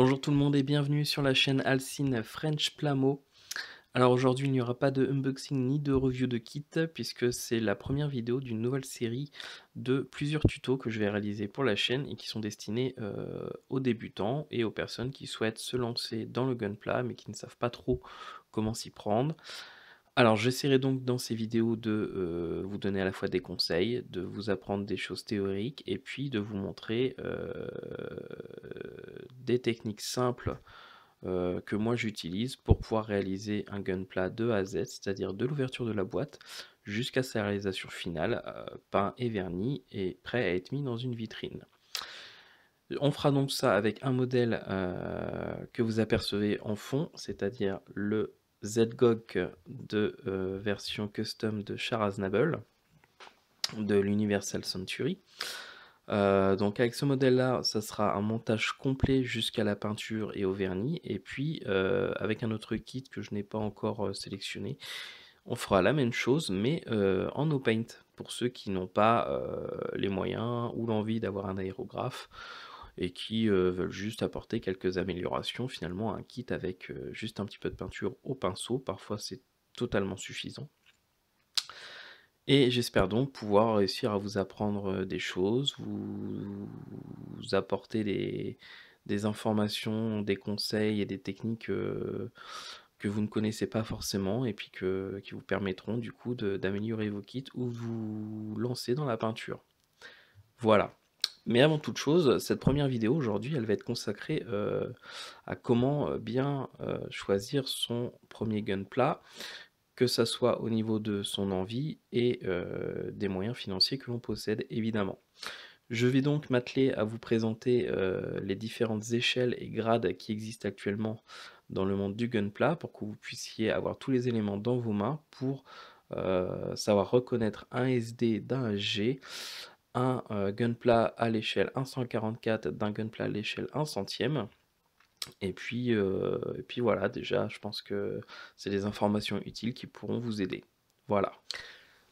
Bonjour tout le monde et bienvenue sur la chaîne Alcine French Plamo. Alors aujourd'hui il n'y aura pas de unboxing ni de review de kit puisque c'est la première vidéo d'une nouvelle série de plusieurs tutos que je vais réaliser pour la chaîne et qui sont destinés aux débutants et aux personnes qui souhaitent se lancer dans le gunpla mais qui ne savent pas trop comment s'y prendre. Alors j'essaierai donc dans ces vidéos de vous donner à la fois des conseils, de vous apprendre des choses théoriques et puis de vous montrer des techniques simples que moi j'utilise pour pouvoir réaliser un gunpla de A à Z, c'est-à-dire de l'ouverture de la boîte jusqu'à sa réalisation finale, peint et verni et prêt à être mis dans une vitrine. On fera donc ça avec un modèle que vous apercevez en fond, c'est-à-dire le ZGOG de version custom de Char Aznable de l'Universal Century. Donc avec ce modèle-là, ça sera un montage complet jusqu'à la peinture et au vernis. Et puis avec un autre kit que je n'ai pas encore sélectionné, on fera la même chose mais en no paint pour ceux qui n'ont pas les moyens ou l'envie d'avoir un aérographe et qui veulent juste apporter quelques améliorations. Finalement, un kit avec juste un petit peu de peinture au pinceau, parfois c'est totalement suffisant. Et j'espère donc pouvoir réussir à vous apprendre des choses, vous apporter des informations, des conseils et des techniques que vous ne connaissez pas forcément et puis qui vous permettront du coup d'améliorer vos kits ou vous lancer dans la peinture. Voilà. Mais avant toute chose, cette première vidéo aujourd'hui, elle va être consacrée à comment bien choisir son premier gunpla, que ça soit au niveau de son envie et des moyens financiers que l'on possède évidemment. Je vais donc m'atteler à vous présenter les différentes échelles et grades qui existent actuellement dans le monde du gunpla pour que vous puissiez avoir tous les éléments dans vos mains pour savoir reconnaître un SD d'un SG, un gunpla à l'échelle 1/144 d'un gunpla à l'échelle 1/100e. Et puis voilà, déjà, je pense que c'est des informations utiles qui pourront vous aider. Voilà.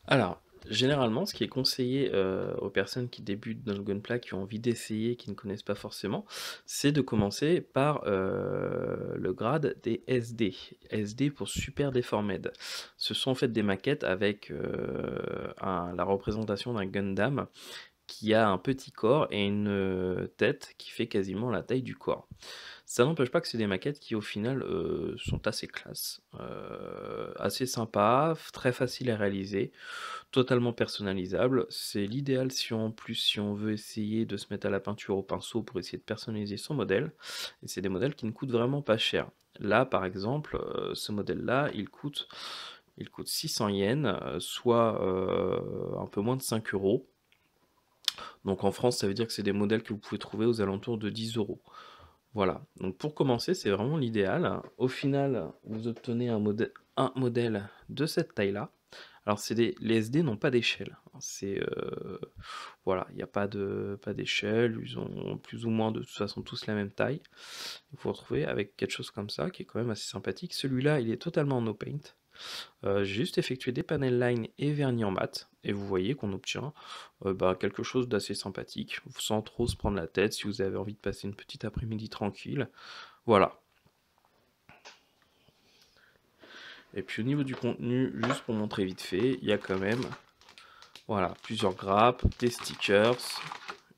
Alors, généralement, ce qui est conseillé aux personnes qui débutent dans le gunpla, qui ont envie d'essayer, qui ne connaissent pas forcément, c'est de commencer par le grade des SD. SD pour Super Deformed. Ce sont en fait des maquettes avec la représentation d'un Gundam qui a un petit corps et une tête qui fait quasiment la taille du corps. Ça n'empêche pas que c'est des maquettes qui au final sont assez classe, assez sympas, très faciles à réaliser, totalement personnalisables. C'est l'idéal si en plus si on veut essayer de se mettre à la peinture au pinceau pour essayer de personnaliser son modèle, et c'est des modèles qui ne coûtent vraiment pas cher. Là par exemple, ce modèle-là, il coûte 600 yens, soit un peu moins de 5 €. Donc en France, ça veut dire que c'est des modèles que vous pouvez trouver aux alentours de 10 €. Voilà, donc pour commencer, c'est vraiment l'idéal. Au final, vous obtenez un modèle de cette taille-là. Alors les SD n'ont pas d'échelle. C'est voilà, il n'y a pas d'échelle, ils ont plus ou moins de toute façon tous la même taille. Vous vous retrouvez avec quelque chose comme ça, qui est quand même assez sympathique. Celui-là, il est totalement no paint. J'ai juste effectué des panel line et vernis en mat, et vous voyez qu'on obtient quelque chose d'assez sympathique, sans trop se prendre la tête si vous avez envie de passer une petite après-midi tranquille. Voilà. Et puis au niveau du contenu, juste pour montrer vite fait, il y a quand même voilà, plusieurs grappes, des stickers,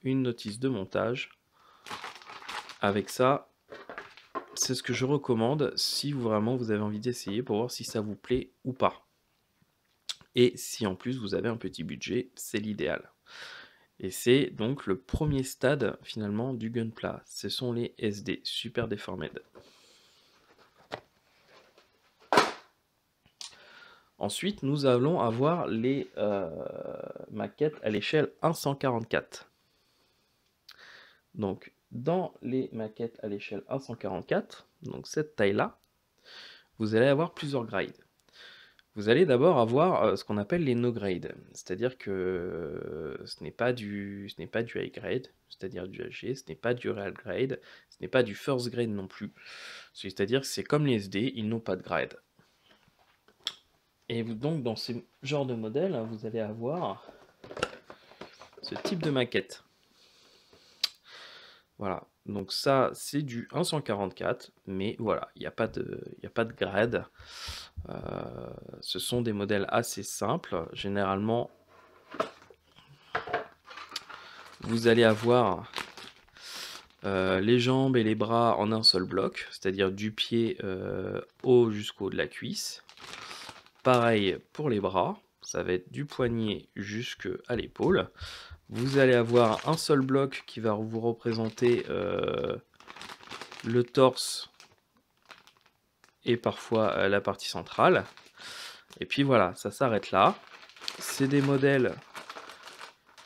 une notice de montage. Avec ça, c'est ce que je recommande si vraiment vous avez envie d'essayer pour voir si ça vous plaît ou pas. Et si en plus vous avez un petit budget, c'est l'idéal. Et c'est donc le premier stade finalement du gunpla, ce sont les SD, Super Deformed. Ensuite, nous allons avoir les maquettes à l'échelle 1/144. Donc, dans les maquettes à l'échelle 1/144, donc cette taille-là, vous allez avoir plusieurs grades. Vous allez d'abord avoir ce qu'on appelle les no grade, c'est-à-dire que ce n'est pas du high grade, c'est-à-dire du HG, ce n'est pas du real grade, ce n'est pas du first grade non plus. C'est-à-dire que c'est comme les SD, ils n'ont pas de grade. Et donc dans ce genre de modèle, vous allez avoir ce type de maquette. Voilà, Donc ça, c'est du 1,144, mais voilà, il y a pas de grade. Ce sont des modèles assez simples. Généralement, vous allez avoir les jambes et les bras en un seul bloc, c'est-à-dire du pied haut jusqu'au haut de la cuisse. Pareil pour les bras, ça va être du poignet jusqu'à l'épaule. Vous allez avoir un seul bloc qui va vous représenter le torse et parfois la partie centrale. Et puis voilà, ça s'arrête là. C'est des modèles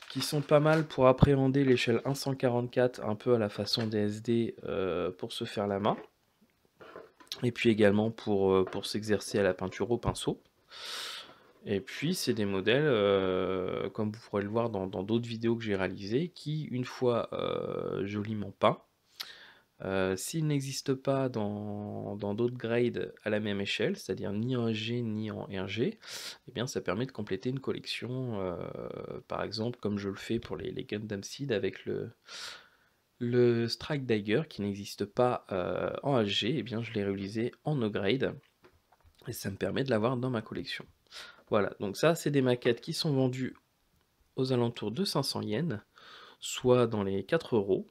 qui sont pas mal pour appréhender l'échelle 1,144 un peu à la façon des SD pour se faire la main. Et puis également pour s'exercer à la peinture au pinceau. Et puis c'est des modèles, comme vous pourrez le voir dans d'autres vidéos que j'ai réalisées, qui une fois joliment peints, s'ils n'existent pas dans d'autres grades à la même échelle, c'est-à-dire ni en G ni en RG, eh bien ça permet de compléter une collection, par exemple comme je le fais pour les Gundam Seed avec le Strike Dagger qui n'existe pas en HG, eh bien je l'ai réalisé en O-grade et ça me permet de l'avoir dans ma collection. Voilà, donc ça c'est des maquettes qui sont vendues aux alentours de 500 yens, soit dans les 4 euros.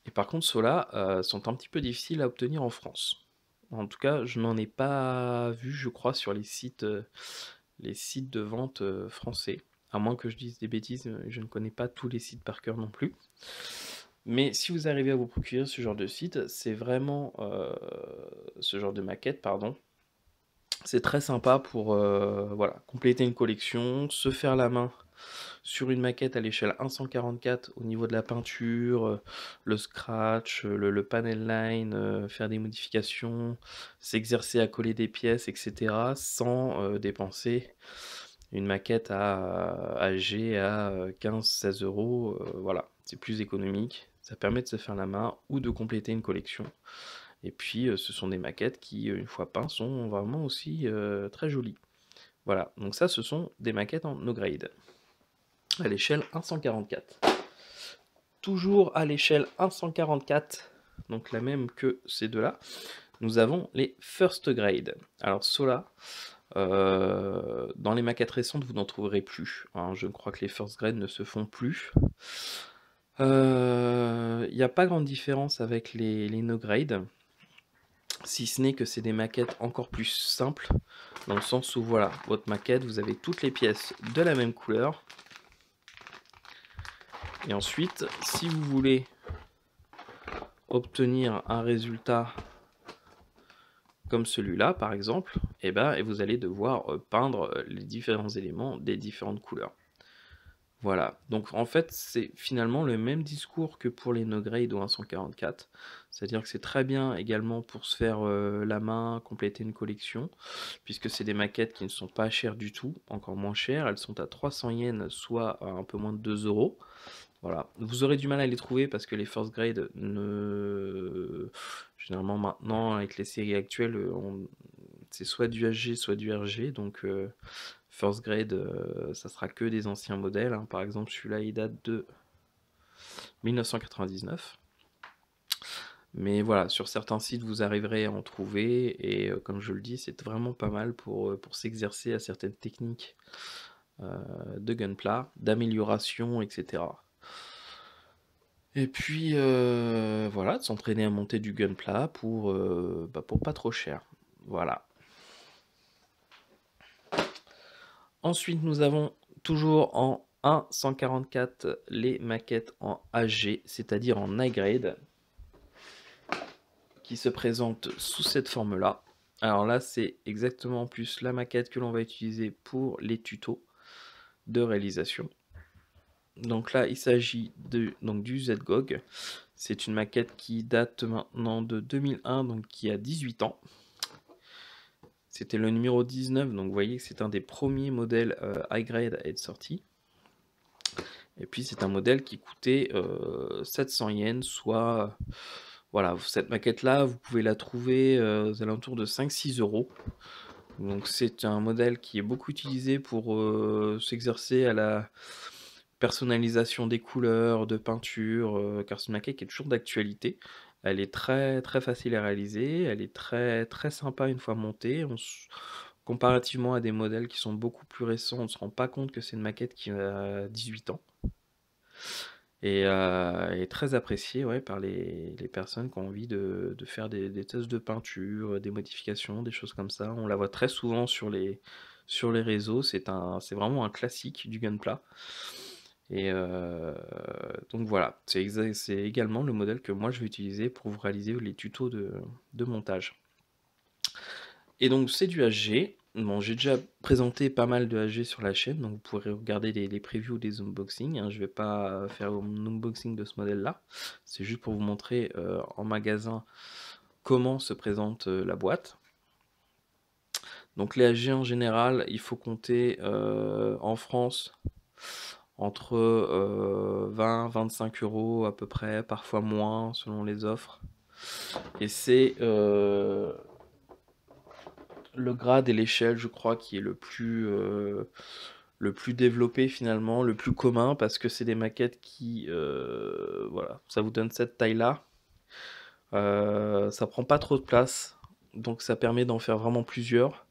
Et par contre, ceux-là sont un petit peu difficiles à obtenir en France. En tout cas, je n'en ai pas vu, je crois, sur les sites de vente français. À moins que je dise des bêtises, je ne connais pas tous les sites par cœur non plus. Mais si vous arrivez à vous procurer ce genre de site, c'est vraiment ce genre de maquette, pardon. C'est très sympa pour voilà, compléter une collection, se faire la main sur une maquette à l'échelle 1,144 au niveau de la peinture, le scratch, le panel line, faire des modifications, s'exercer à coller des pièces, etc. sans dépenser une maquette à G à 15-16 euros. Voilà, c'est plus économique. Ça permet de se faire la main ou de compléter une collection. Et puis, ce sont des maquettes qui, une fois peintes, sont vraiment aussi très jolies. Voilà, donc ça, ce sont des maquettes en no grade à l'échelle 1,144. Toujours à l'échelle 1,144, donc la même que ces deux-là, nous avons les first grade. Alors ceux-là, dans les maquettes récentes, vous n'en trouverez plus. Hein, je crois que les first grade ne se font plus. Il n'y a pas grande différence avec les no grade, si ce n'est que c'est des maquettes encore plus simples, dans le sens où voilà, votre maquette, vous avez toutes les pièces de la même couleur. Et ensuite, si vous voulez obtenir un résultat comme celui-là, par exemple, et vous allez devoir peindre les différents éléments des différentes couleurs. Voilà, donc en fait c'est finalement le même discours que pour les no grade ou 1,144, c'est-à-dire que c'est très bien également pour se faire la main, compléter une collection, puisque c'est des maquettes qui ne sont pas chères du tout, encore moins chères, elles sont à 300 yens, soit à un peu moins de 2 euros. Voilà, vous aurez du mal à les trouver parce que les first grade généralement maintenant avec les séries actuelles, c'est soit du HG soit du RG, donc first grade, ça sera que des anciens modèles. Hein. Par exemple, celui-là, il date de 1999. Mais voilà, sur certains sites, vous arriverez à en trouver. Et comme je le dis, c'est vraiment pas mal pour s'exercer à certaines techniques de gunpla, d'amélioration, etc. Et puis, voilà, de s'entraîner à monter du gunpla pour pas trop cher. Voilà. Ensuite, nous avons toujours en 1,144 les maquettes en HG, c'est-à-dire en high grade, qui se présentent sous cette forme-là. Alors là, c'est exactement plus la maquette que l'on va utiliser pour les tutos de réalisation. Donc là, il s'agit du ZGOG. C'est une maquette qui date maintenant de 2001, donc qui a 18 ans. C'était le numéro 19, donc vous voyez que c'est un des premiers modèles high grade à être sorti. Et puis c'est un modèle qui coûtait 700 yens, soit... Voilà, cette maquette-là, vous pouvez la trouver aux alentours de 5-6 euros. Donc c'est un modèle qui est beaucoup utilisé pour s'exercer à la personnalisation des couleurs, de peinture, car c'est une maquette qui est toujours d'actualité. Elle est très, très facile à réaliser, elle est très, très sympa une fois montée. Comparativement à des modèles qui sont beaucoup plus récents, on ne se rend pas compte que c'est une maquette qui a 18 ans. Et très appréciée, ouais, par les personnes qui ont envie de faire des tests de peinture, des modifications, des choses comme ça. On la voit très souvent sur les réseaux, c'est vraiment un classique du Gunpla. Et donc voilà, c'est également le modèle que moi je vais utiliser pour vous réaliser les tutos de montage. Et donc c'est du HG. Bon, j'ai déjà présenté pas mal de HG sur la chaîne, donc vous pourrez regarder les previews des unboxings, hein. Je vais pas faire un unboxing de ce modèle-là. C'est juste pour vous montrer en magasin comment se présente la boîte. Donc les HG en général, il faut compter en France entre 20-25 euros à peu près, parfois moins selon les offres. Et c'est le grade et l'échelle, je crois, qui est le plus développé finalement, le plus commun, parce que c'est des maquettes qui, voilà, ça vous donne cette taille-là. Ça prend pas trop de place, donc ça permet d'en faire vraiment plusieurs.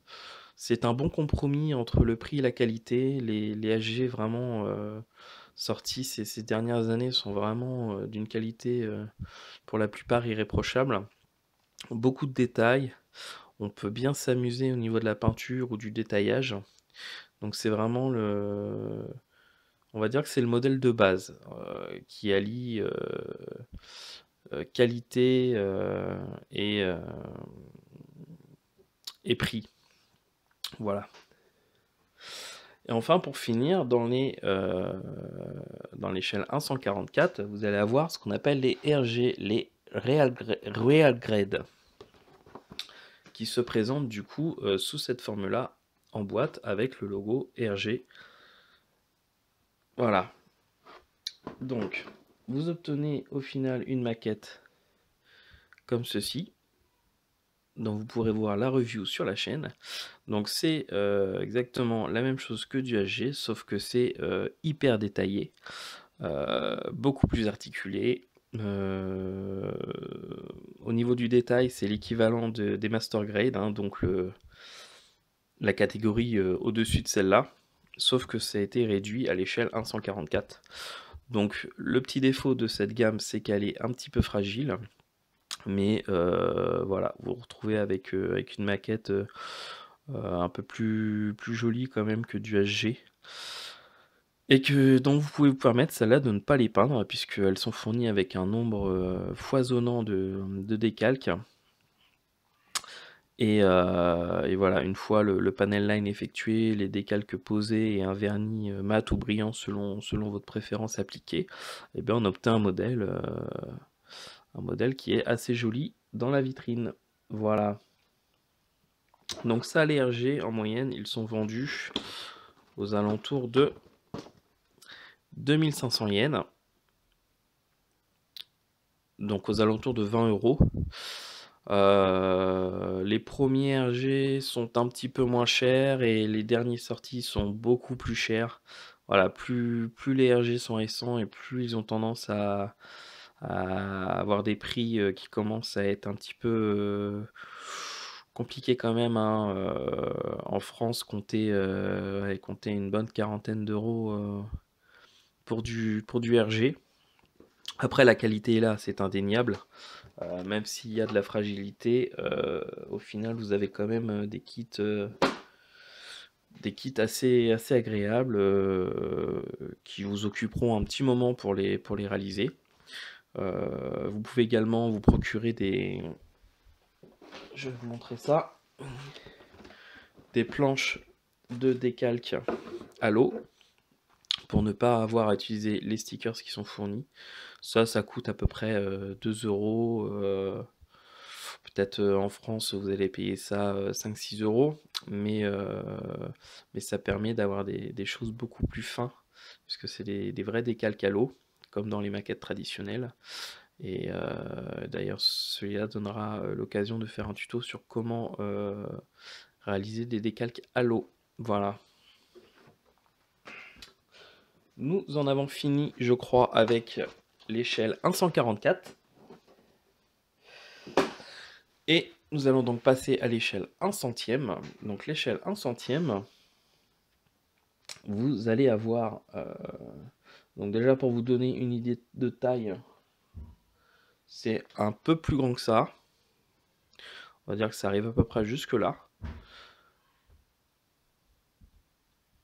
C'est un bon compromis entre le prix et la qualité. Les HG vraiment sortis ces dernières années sont vraiment d'une qualité pour la plupart irréprochable. Beaucoup de détails. On peut bien s'amuser au niveau de la peinture ou du détaillage. Donc c'est vraiment on va dire que c'est le modèle de base qui allie qualité et prix. Voilà. Et enfin, pour finir, dans l'échelle 144, vous allez avoir ce qu'on appelle les RG, les Real Grade, qui se présentent du coup sous cette forme-là en boîte avec le logo RG. Voilà. Donc, vous obtenez au final une maquette comme ceci, dont vous pourrez voir la review sur la chaîne. Donc c'est exactement la même chose que du HG, sauf que c'est hyper détaillé, beaucoup plus articulé. Au niveau du détail, c'est l'équivalent des Master Grade, hein, donc la catégorie au-dessus de celle-là, sauf que ça a été réduit à l'échelle 144. Donc le petit défaut de cette gamme, c'est qu'elle est un petit peu fragile, mais voilà, vous vous retrouvez avec une maquette un peu plus jolie quand même que du HG. Et donc vous pouvez vous permettre celle-là de ne pas les peindre, puisqu'elles sont fournies avec un nombre foisonnant de décalques. Et voilà, une fois le panel line effectué, les décalques posés et un vernis mat ou brillant selon votre préférence appliquée, et bien on obtient un modèle qui est assez joli dans la vitrine. Voilà. Donc ça, les RG, en moyenne, ils sont vendus aux alentours de 2500 yens. Donc aux alentours de 20 euros. Les premiers RG sont un petit peu moins chers et les derniers sortis sont beaucoup plus chers. Voilà, plus les RG sont récents et plus ils ont tendance à avoir des prix qui commencent à être un petit peu compliqués quand même, hein. En France, compter une bonne quarantaine d'euros pour du RG. Après, la qualité est là, c'est indéniable. Même s'il y a de la fragilité, au final, vous avez quand même des kits assez agréables qui vous occuperont un petit moment pour les réaliser. Vous pouvez également vous procurer je vais vous montrer ça, des planches de décalque à l'eau pour ne pas avoir à utiliser les stickers qui sont fournis. Ça coûte à peu près 2 euros. Peut-être en France, vous allez payer ça 5-6 euros, mais ça permet d'avoir des choses beaucoup plus fins, puisque c'est des vrais décalques à l'eau, comme dans les maquettes traditionnelles. Et d'ailleurs, celui-là donnera l'occasion de faire un tuto sur comment réaliser des décalques à l'eau. Voilà. Nous en avons fini, je crois, avec l'échelle 144. Et nous allons donc passer à l'échelle 1 centième. Donc l'échelle 1 centième, vous allez avoir... donc déjà pour vous donner une idée de taille, c'est un peu plus grand que ça. On va dire que ça arrive à peu près jusque là.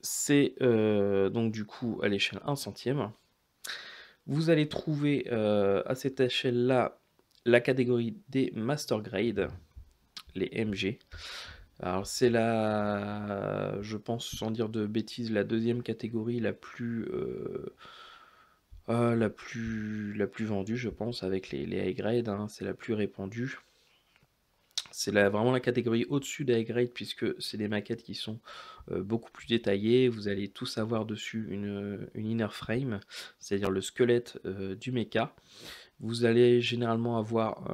C'est donc du coup à l'échelle 1 centième. Vous allez trouver à cette échelle-là la catégorie des Master Grade, les MG. Alors c'est je pense sans dire de bêtises, la deuxième catégorie la plus vendue, je pense, avec les high grade, hein, c'est la plus répandue. C'est vraiment la catégorie au-dessus des high grade puisque c'est des maquettes qui sont beaucoup plus détaillées. Vous allez tous avoir dessus une inner frame, c'est-à-dire le squelette du mecha. Vous allez généralement avoir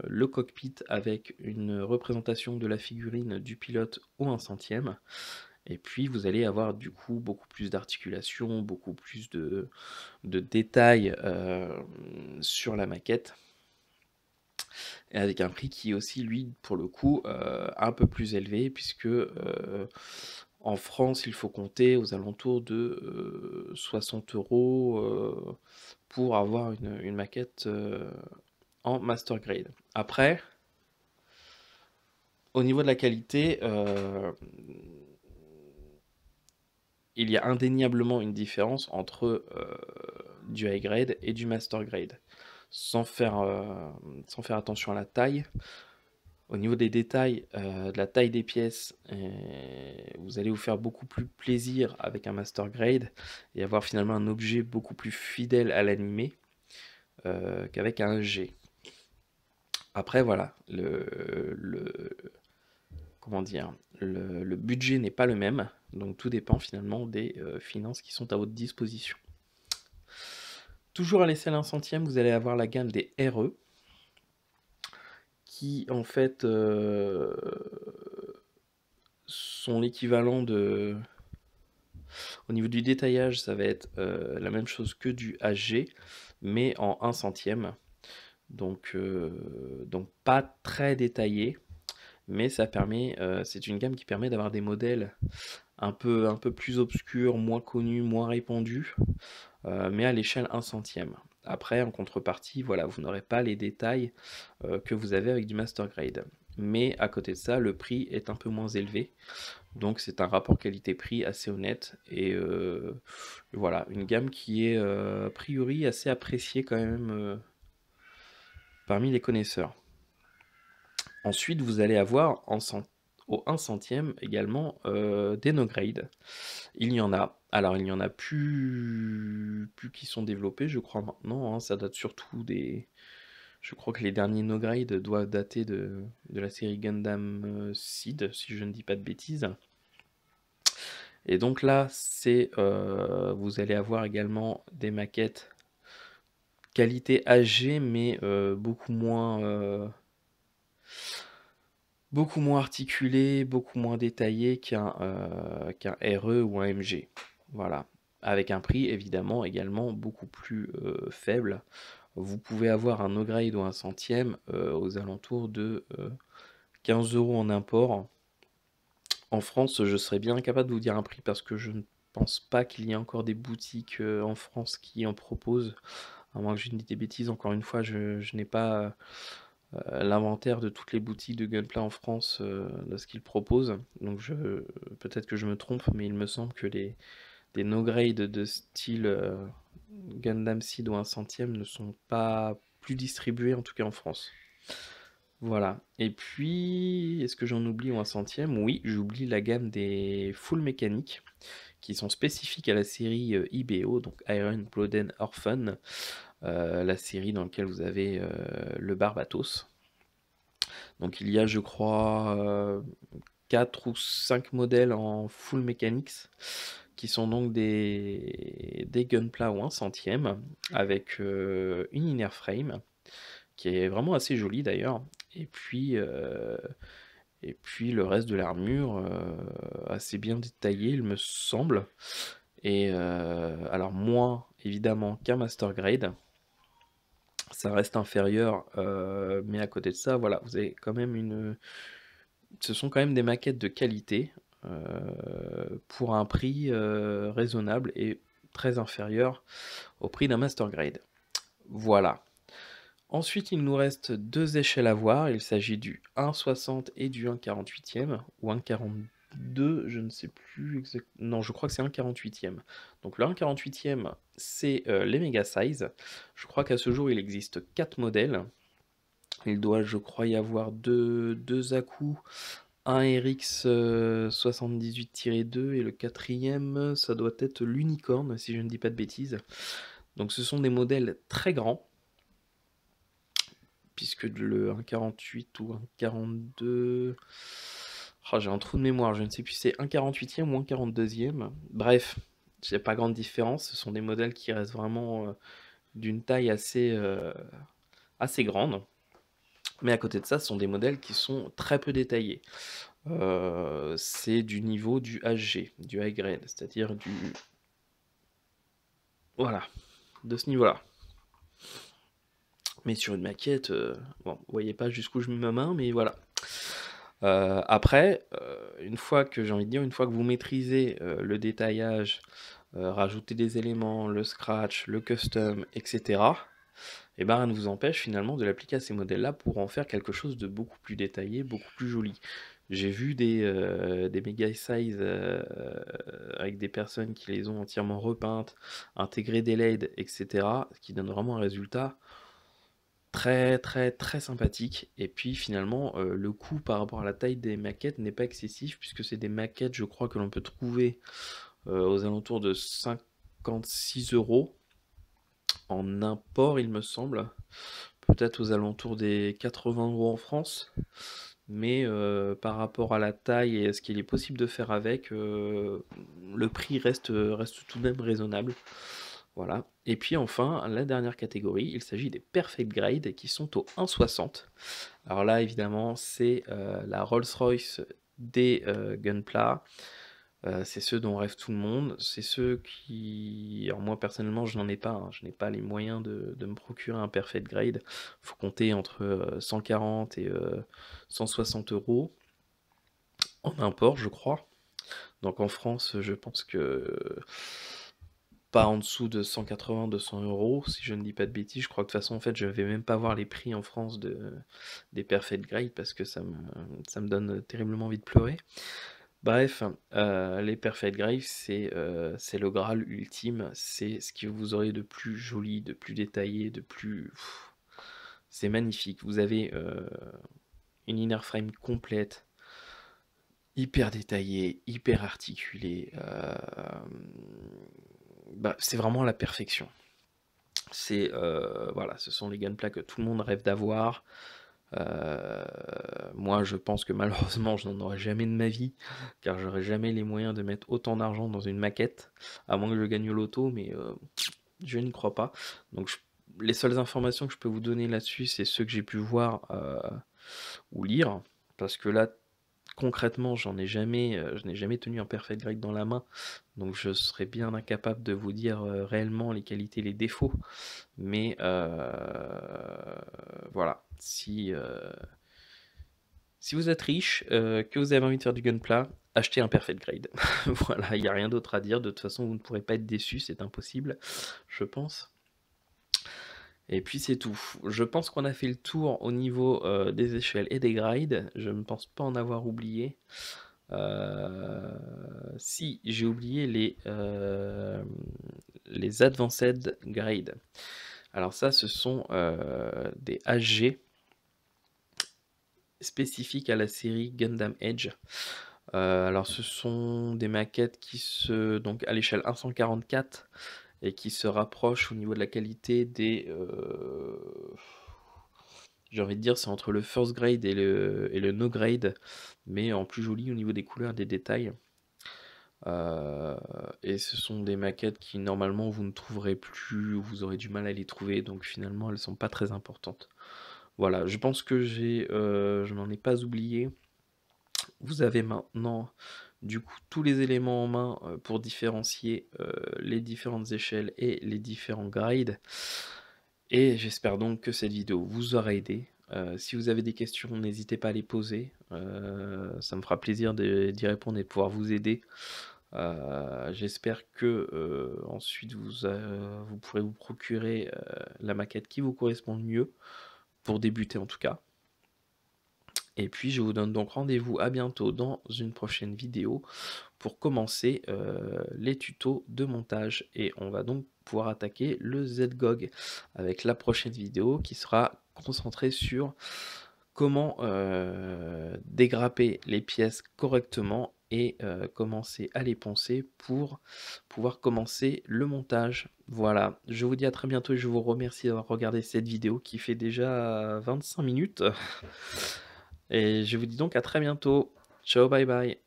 le cockpit avec une représentation de la figurine du pilote au 1 centième. Et puis vous allez avoir du coup beaucoup plus d'articulation, beaucoup plus de détails sur la maquette. Et avec un prix qui est aussi, lui, pour le coup, un peu plus élevé, puisque en France, il faut compter aux alentours de 60 € pour avoir une maquette en Master Grade. Après, au niveau de la qualité, il y a indéniablement une différence entre du high grade et du master grade. Sans faire attention à la taille, au niveau des détails, de la taille des pièces, vous allez vous faire beaucoup plus plaisir avec un master grade et avoir finalement un objet beaucoup plus fidèle à l'animé qu'avec un G. Après voilà, comment dire, le budget n'est pas le même, donc tout dépend finalement des finances qui sont à votre disposition. Toujours à l'échelle 1 centième, vous allez avoir la gamme des RE, qui en fait sont l'équivalent de... Au niveau du détaillage, ça va être la même chose que du HG, mais en 1 centième. Donc pas très détaillé, mais ça permet, c'est une gamme qui permet d'avoir des modèles un peu plus obscurs, moins connus, moins répandus, mais à l'échelle 1 centième. Après, en contrepartie, voilà, vous n'aurez pas les détails que vous avez avec du Master Grade. Mais à côté de ça, le prix est un peu moins élevé. Donc c'est un rapport qualité-prix assez honnête. Et voilà, une gamme qui est a priori assez appréciée quand même parmi les connaisseurs. Ensuite, vous allez avoir au 1 centième également des no grade. Il y en a. Alors, il y en a plus qui sont développés, je crois, maintenant, hein. Ça date surtout des... Je crois que les derniers no grade doivent dater de la série Gundam Seed, si je ne dis pas de bêtises. Et donc là, vous allez avoir également des maquettes qualité AG, mais beaucoup moins articulées, beaucoup moins détaillées qu'un RE ou un MG. Voilà. Avec un prix évidemment également beaucoup plus faible. Vous pouvez avoir un no grade ou un centième aux alentours de 15 € en import. En France, je serais bien incapable de vous dire un prix parce que je ne pense pas qu'il y ait encore des boutiques en France qui en proposent. À moins que je ne dise des bêtises, encore une fois, je n'ai pas l'inventaire de toutes les boutiques de Gunpla en France de ce qu'ils proposent. Donc peut-être que je me trompe, mais il me semble que des no grade de style Gundam Seed ou un centième ne sont pas plus distribués, en tout cas en France. Voilà. Et puis, est-ce que j'en oublie ou un centième? Oui, j'oublie la gamme des full mécaniques qui sont spécifiques à la série IBO, donc Iron Blooded Orphan, la série dans laquelle vous avez le Barbatos. Donc il y a, je crois, 4 ou 5 modèles en full mechanics qui sont donc des Gunpla ou un centième avec une inner frame qui est vraiment assez jolie d'ailleurs. Et puis le reste de l'armure assez bien détaillé, il me semble. et alors moins évidemment qu'un Master Grade. Ça reste inférieur, mais à côté de ça, voilà, vous avez quand même ce sont quand même des maquettes de qualité, pour un prix, raisonnable et très inférieur au prix d'un Master Grade. Voilà. Ensuite, il nous reste 2 échelles à voir. Il s'agit du 1,60 et du 1,48e, ou 1,42, je ne sais plus exactement. Non, je crois que c'est 1,48e. Donc le 1,48e, c'est les Mega Size. Je crois qu'à ce jour, il existe 4 modèles. Il doit, je crois, y avoir deux à-coups, un RX 78-2 et le quatrième, ça doit être l'Unicorn, si je ne dis pas de bêtises. Donc ce sont des modèles très grands, puisque le 1,48 ou 1,42... Oh, j'ai un trou de mémoire, je ne sais plus si c'est 1,48e ou 1,42e. Bref, j'ai pas grande différence, ce sont des modèles qui restent vraiment d'une taille assez grande. Mais à côté de ça, ce sont des modèles qui sont très peu détaillés. C'est du niveau du HG, du high grade, c'est-à-dire du... Voilà, de ce niveau-là. Mais sur une maquette, bon, vous voyez pas jusqu'où je mets ma main, mais voilà. Après, une fois que j'ai envie de dire, une fois que vous maîtrisez le détaillage, rajouter des éléments, le scratch, le custom, etc., et ben rien ne vous empêche finalement de l'appliquer à ces modèles-là pour en faire quelque chose de beaucoup plus détaillé, beaucoup plus joli. J'ai vu des méga size avec des personnes qui les ont entièrement repeintes, intégré des LED, etc., ce qui donne vraiment un résultat très très très sympathique. Et puis finalement, le coût par rapport à la taille des maquettes n'est pas excessif, puisque c'est des maquettes, je crois, que l'on peut trouver aux alentours de 56 € en import, il me semble. Peut-être aux alentours des 80 € en France. Mais par rapport à la taille et à ce qu'il est possible de faire avec, le prix reste tout de même raisonnable. Voilà. Et puis enfin, la dernière catégorie, il s'agit des Perfect Grade qui sont au 1,60. Alors là, évidemment, c'est la Rolls-Royce des Gunpla. C'est ceux dont rêve tout le monde. C'est ceux qui... Alors moi, personnellement, je n'en ai pas. Hein. Je n'ai pas les moyens de me procurer un Perfect Grade. Il faut compter entre 140 et 160 € en import, je crois. Donc en France, je pense que pas en dessous de 180-200 €, si je ne dis pas de bêtises. Je crois que de toute façon, en fait, je vais même pas voir les prix en France des Perfect Grade parce que ça me donne terriblement envie de pleurer. Bref, les Perfect Grade, c'est le Graal ultime. C'est ce que vous aurez de plus joli, de plus détaillé, de plus... C'est magnifique. Vous avez une inner frame complète, hyper détaillée, hyper articulée. Bah, c'est vraiment la perfection. C'est voilà, ce sont les gunpla que tout le monde rêve d'avoir. Moi, je pense que malheureusement, je n'en aurai jamais de ma vie, car j'aurai jamais les moyens de mettre autant d'argent dans une maquette, à moins que je gagne au loto, mais je n'y crois pas. Donc, les seules informations que je peux vous donner là-dessus, c'est ceux que j'ai pu voir ou lire, parce que là, concrètement, je n'ai jamais tenu un Perfect Grade dans la main, donc je serais bien incapable de vous dire réellement les qualités, les défauts. Mais voilà, si vous êtes riche, que vous avez envie de faire du gunpla, achetez un Perfect Grade. Voilà, il n'y a rien d'autre à dire. De toute façon, vous ne pourrez pas être déçu, c'est impossible, je pense. Et puis c'est tout. Je pense qu'on a fait le tour au niveau des échelles et des grades. Je ne pense pas en avoir oublié. Si, j'ai oublié les Advanced Grades. Alors ça, ce sont des HG spécifiques à la série Gundam Edge. Alors ce sont des maquettes donc à l'échelle 144 et qui se rapprochent au niveau de la qualité des... j'ai envie de dire c'est entre le first grade et le no grade, mais en plus joli au niveau des couleurs et des détails. Et ce sont des maquettes qui normalement vous ne trouverez plus, ou vous aurez du mal à les trouver, donc finalement elles sont pas très importantes. Voilà, je pense que je n'en ai pas oublié. Vous avez maintenant du coup tous les éléments en main, pour différencier, les différentes échelles et les différents grades et j'espère donc que cette vidéo vous aura aidé. Si vous avez des questions, n'hésitez pas à les poser, ça me fera plaisir d'y répondre et de pouvoir vous aider. J'espère que, ensuite vous pourrez vous procurer, la maquette qui vous correspond le mieux, pour débuter en tout cas. Et puis je vous donne donc rendez-vous à bientôt dans une prochaine vidéo pour commencer, les tutos de montage et on va donc pouvoir attaquer le ZGOG avec la prochaine vidéo qui sera concentrée sur comment, dégrapper les pièces correctement et commencer à les poncer pour pouvoir commencer le montage. Voilà, je vous dis à très bientôt et je vous remercie d'avoir regardé cette vidéo qui fait déjà 25 minutes et je vous dis donc à très bientôt. Ciao, bye bye.